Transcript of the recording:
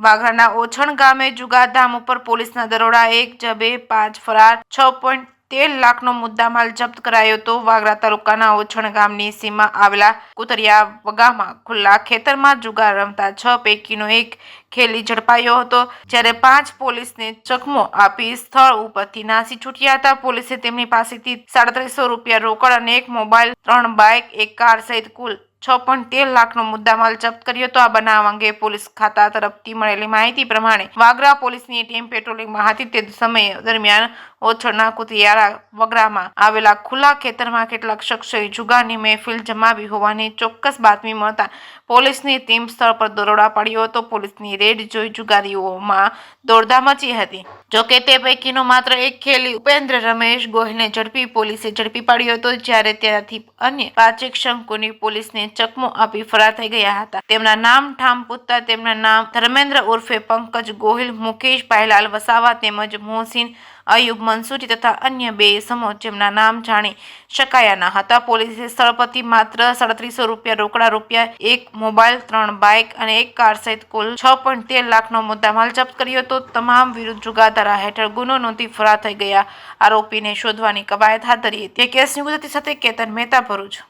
વાગરાના ઓછણ ગામે જુગારધામ ઉપર પોલીસના દરોડા, એક જબે 5 ફરાર, 6.13 લાખનો મુદ્દામાલ જપ્ત કરાયો હતો। વાગરા તાલુકાના ઓછણ ગામની સીમમાં આવેલા કુતરિયા વગામાં ખુલ્લા ખેતરમાં જુગાર રમતા 6 પૈકીનો એક ખેલી ઝડપાયો હતો, જ્યારે 5 પોલીસને ચકમો આપી સ્થળ ઉપરથી નાસી છૂટ્યા હતા। પોલીસે તેમની પાસેથી 3700 રૂપિયા રોકડ અને એક મોબાઈલ, 3 બાઇક, એક કાર સહિત કુલ 6.13 લાખનો મુદ્દામાલ જપ્ત કર્યો હતો। આ બનાવ અંગે પોલીસ ખાતા તરફથી મળેલી માહિતી પ્રમાણે વાગરા પોલીસની ટીમ પેટ્રોલિંગમાં હતી। તે સમય દરમિયાન ઓછણના કુતિયારા વગરામાં આવેલા ખુલ્લા ખેતરમાં કેટલાક શખ્સોએ જુગારની મહેફિલ જમાવી હોવાની ચોક્કસ બાતમી મળતા પોલીસની ટીમ સ્થળ પર દરોડા પાડ્યો હતો। પોલીસની રેડ જોઈ જુગારીઓમાં દોડધામ મચી હતી। જોકે તે પૈકીનો માત્ર એક ખેલી ઉપેન્દ્ર રમેશ ગોહિલને ઝડપી પોલીસે ઝડપી પાડ્યો હતો, જ્યારે ત્યાંથી અન્ય 5 શંકુની પોલીસને ચકમો આપી ફરાર થઈ ગયા હતા। તેમના નામ ઠામ પૂછતા તેમના નામ ધર્મેન્દ્ર ઉર્ફે પંકજ ગોહિલ, મુકેશ ભાઈલાલ વસાવા તેમજ મોહસિન અયુબ મંસૂરી તથા અન્ય 2 ઇસમો જેમના નામ જાણી શકાયા ન હતા। પોલીસે સ્થળ પરથી માત્ર 3700 રૂપિયા રોકડા રૂપિયા, એક મોબાઈલ, 3 બાઇક અને એક કાર સહિત કુલ 6.13 લાખનો મુદ્દામાલ જપ્ત કર્યો હતો। તમામ વિરુદ્ધ જુગાર ધારા હેઠળ ગુનો નોંધી ફરાર થઈ ગયા આરોપીને શોધવાની કવાયત હાથ ધરી હતી। કેસની ગુજરાતી સાથે કેતન મહેતા, ભરૂચ।